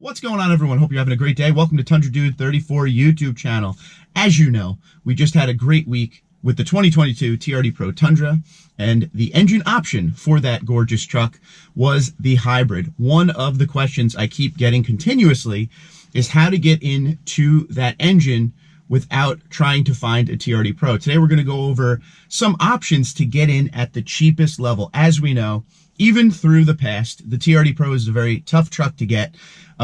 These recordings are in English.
What's going on, everyone? Hope you're having a great day. Welcome to Tundra Dude 34 YouTube channel. As you know, we just had a great week with the 2022 TRD Pro Tundra, and the engine option for that gorgeous truck was the hybrid. One of the questions I keep getting continuously is how to get into that engine without trying to find a TRD Pro. Today we're going to go over some options to get in at the cheapest level. As we know, even through the past, the TRD Pro is a very tough truck to get.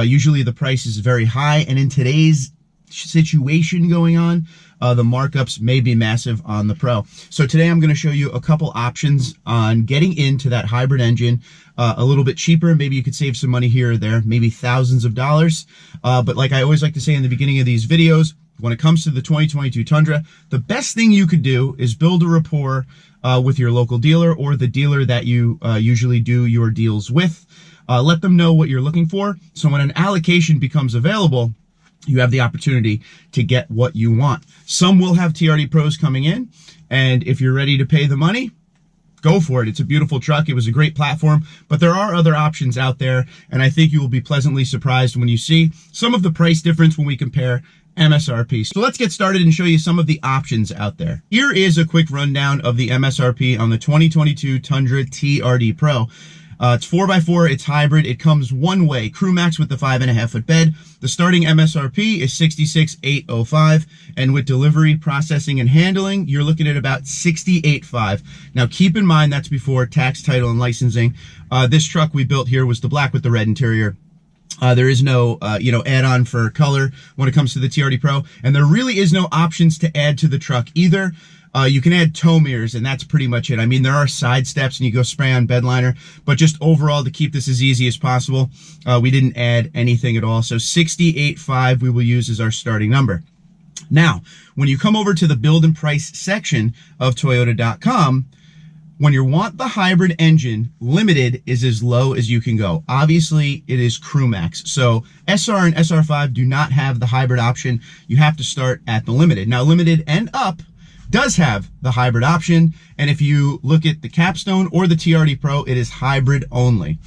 Usually the price is very high, and in today's situation going on, the markups may be massive on the Pro. So today I'm going to show you a couple options on getting into that hybrid engine a little bit cheaper. Maybe you could save some money here or there, maybe thousands of dollars. But like I always like to say in the beginning of these videos, when it comes to the 2022 Tundra, the best thing you could do is build a rapport with your local dealer or the dealer that you usually do your deals with. Let them know what you're looking for, so when an allocation becomes available, you have the opportunity to get what you want. Some will have TRD Pros coming in, and if you're ready to pay the money, go for it. It's a beautiful truck. It was a great platform, but there are other options out there, and I think you will be pleasantly surprised when you see some of the price difference when we compare MSRP. So let's get started and show you some of the options out there. Here is a quick rundown of the MSRP on the 2022 Tundra TRD Pro. It's 4x4, it's hybrid, it comes one way, crew max with the 5.5 foot bed. The starting MSRP is $66,805, and with delivery, processing, and handling, you're looking at about $68,500. Now keep in mind that's before tax, title, and licensing. This truck we built here was the black with the red interior. There is no, add-on for color when it comes to the TRD Pro, and there really is no options to add to the truck either. You can add tow mirrors, and that's pretty much it. I mean, there are side steps, and you go spray on bed liner, but just overall, to keep this as easy as possible, we didn't add anything at all. So $68,500 we will use as our starting number. Now, when you come over to the build and price section of Toyota.com, when you want the hybrid engine, limited is as low as you can go. Obviously, it is crew max. So SR and SR5 do not have the hybrid option. You have to start at the limited. Now, limited and up does have the hybrid option, and if you look at the Capstone or the TRD Pro, it is hybrid only.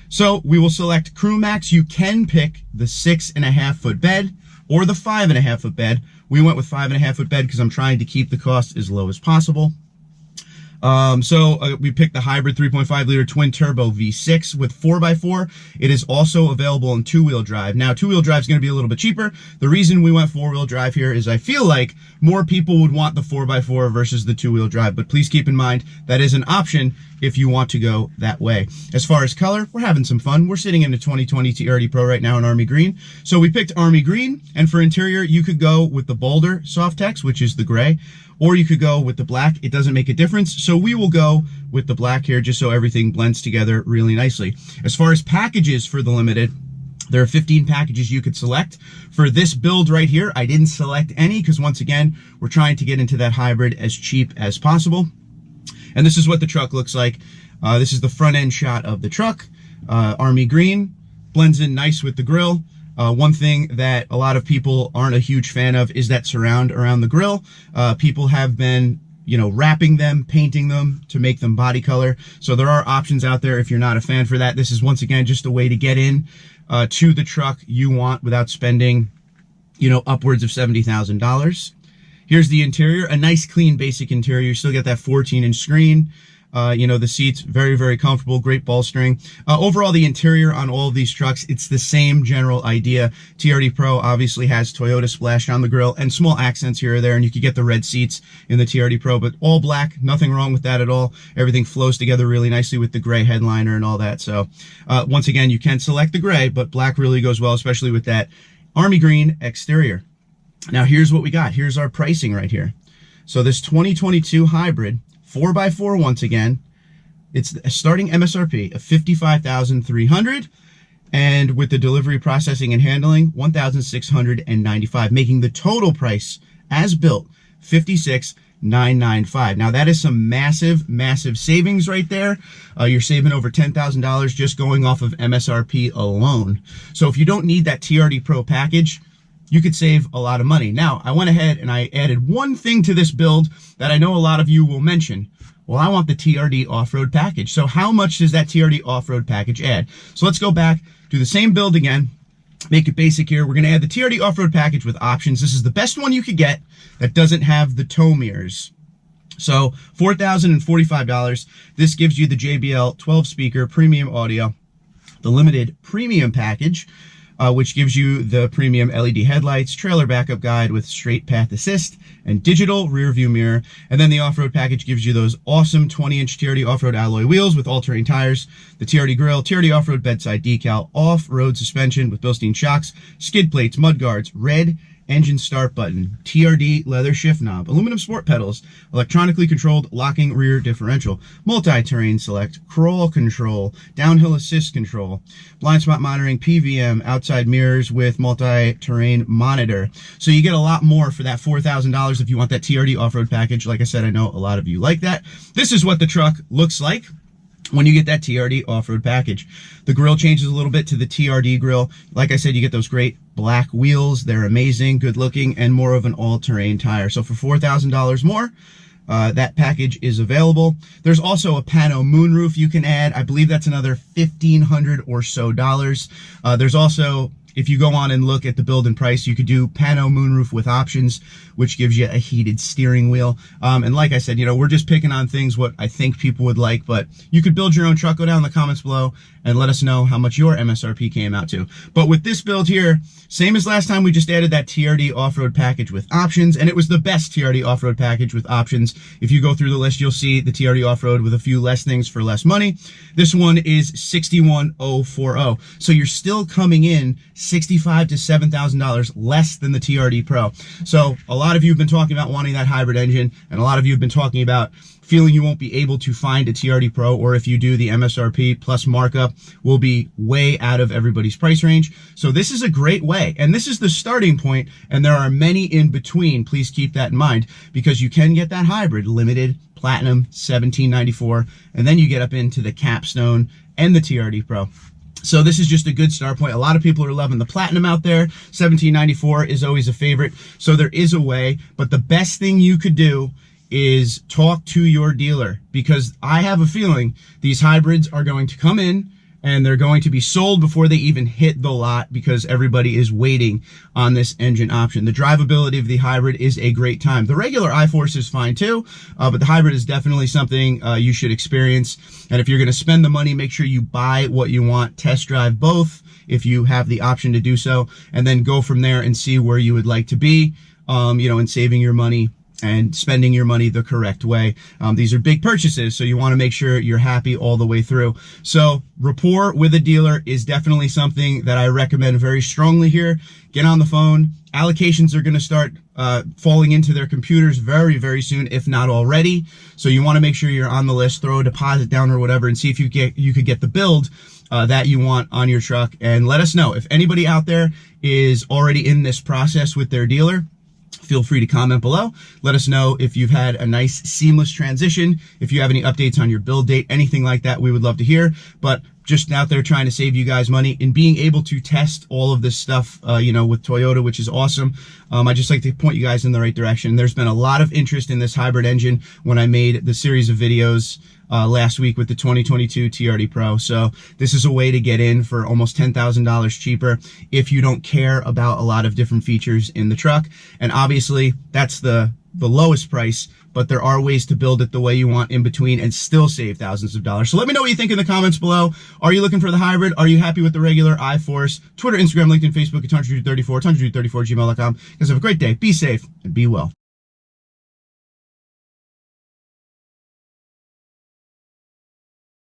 So we will select crew max. You can pick the 6.5 foot bed or the 5.5 foot bed. We went with 5.5 foot bed because I'm trying to keep the cost as low as possible. We picked the hybrid 3.5 liter twin turbo V6 with 4x4. It is also available in two-wheel drive. Now, two-wheel drive is going to be a little bit cheaper. The reason we went four-wheel drive here is I feel like more people would want the 4x4 versus the two-wheel drive, but please keep in mind that is an option if you want to go that way. As far as color, we're having some fun. We're sitting in the 2020 TRD Pro right now in Army Green. So we picked Army Green, and for interior, you could go with the Boulder Softex, which is the gray, or you could go with the black. It doesn't make a difference. So we will go with the black here just so everything blends together really nicely. As far as packages for the limited, there are 15 packages you could select. For this build right here, I didn't select any because once again, we're trying to get into that hybrid as cheap as possible. And this is what the truck looks like. This is the front end shot of the truck. Army Green blends in nice with the grille. One thing that a lot of people aren't a huge fan of is that surround around the grille. People have been, wrapping them, painting them to make them body color. So there are options out there if you're not a fan for that. This is once again just a way to get in to the truck you want without spending, upwards of $70,000. Here's the interior, a nice clean basic interior. You still get that 14-inch screen. The seats, very, very comfortable, great bolstering. Overall, the interior on all of these trucks, it's the same general idea. TRD Pro obviously has Toyota splashed on the grille and small accents here or there, and you could get the red seats in the TRD Pro, but all black, nothing wrong with that at all. Everything flows together really nicely with the gray headliner and all that. So once again, you can select the gray, but black really goes well, especially with that Army Green exterior. Now, here's what we got. Here's our pricing right here. So this 2022 hybrid, 4x4 once again, it's a starting MSRP of $55,300, and with the delivery, processing, and handling, $1,695, making the total price as built $56,995. Now that is some massive, massive savings right there. You're saving over $10,000 just going off of MSRP alone. So if you don't need that TRD Pro package, you could save a lot of money. Now, I went ahead and I added one thing to this build that I know a lot of you will mention. Well, I want the TRD Off-Road Package. So how much does that TRD Off-Road Package add? So let's go back, do the same build again. make it basic here. We're going to add the TRD Off-Road Package with options. This is the best one you could get that doesn't have the tow mirrors. So $4,045. This gives you the JBL 12-speaker premium audio, the limited premium package, which gives you the premium LED headlights, trailer backup guide with straight path assist, and digital rear view mirror. And then the off-road package gives you those awesome 20-inch TRD off-road alloy wheels with all-terrain tires, the TRD grill, TRD off-road bedside decal, off-road suspension with Bilstein shocks, skid plates, mud guards, red engine start button, TRD leather shift knob, aluminum sport pedals, electronically controlled locking rear differential, multi-terrain select, crawl control, downhill assist control, blind spot monitoring, PVM, outside mirrors with multi-terrain monitor. So you get a lot more for that $4,000 if you want that TRD off-road package. Like I said, I know a lot of you like that. This is what the truck looks like when you get that TRD off-road package. The grill changes a little bit to the TRD grill. Like I said, you get those great black wheels. They're amazing, good looking, and more of an all-terrain tire. So for $4,000 more, that package is available. There's also a pano moonroof you can add. I believe that's another $1,500 or so. There's also, if you go on and look at the build and price, you could do pano moonroof with options, which gives you a heated steering wheel. And like I said, you know, we're just picking on things what I think people would like, but you could build your own truck. Go down in the comments below and let us know how much your MSRP came out to. But with this build here, same as last time, we just added that TRD off-road package with options, and it was the best TRD off-road package with options. If you go through the list, you'll see the TRD off-road with a few less things for less money. This one is $61,040. So you're still coming in $65,000 to $7,000 less than the TRD Pro. So a lot of you have been talking about wanting that hybrid engine, and a lot of you have been talking about feeling you won't be able to find a TRD Pro, or if you do, the MSRP plus markup will be way out of everybody's price range. So this is a great way, and this is the starting point, and there are many in between. Please keep that in mind, because you can get that hybrid, limited, platinum, $1,794, and then you get up into the capstone and the TRD Pro. So this is just a good start point. A lot of people are loving the platinum out there. $1,794 is always a favorite. So there is a way, but the best thing you could do is talk to your dealer, because I have a feeling these hybrids are going to come in and they're going to be sold before they even hit the lot, because everybody is waiting on this engine option. The drivability of the hybrid is a great time. The regular iForce is fine too, but the hybrid is definitely something you should experience. And if you're going to spend the money, make sure you buy what you want, test drive both if you have the option to do so, and then go from there and see where you would like to be, you know, in saving your money and spending your money the correct way. These are big purchases, so you want to make sure you're happy all the way through. So rapport with a dealer is definitely something that I recommend very strongly here. Get on the phone. Allocations are going to start falling into their computers very, very soon, if not already. So you want to make sure you're on the list, throw a deposit down or whatever, and see if you could get the build that you want on your truck. And let us know if anybody out there is already in this process with their dealer. Feel free to comment below. Let us know if you've had a nice seamless transition, if you have any updates on your build date, anything like that, we would love to hear. But just out there trying to save you guys money and being able to test all of this stuff, you know, with Toyota, which is awesome. I just like to point you guys in the right direction. There's been a lot of interest in this hybrid engine when I made the series of videos last week with the 2022 TRD Pro. So this is a way to get in for almost $10,000 cheaper if you don't care about a lot of different features in the truck. And obviously that's the lowest price, but there are ways to build it the way you want in between and still save thousands of dollars. So let me know what you think in the comments below. Are you looking for the hybrid? Are you happy with the regular iForce? Twitter, Instagram, LinkedIn, Facebook at TundraDude34, TundraDude34@gmail.com. Guys, have a great day. Be safe and be well.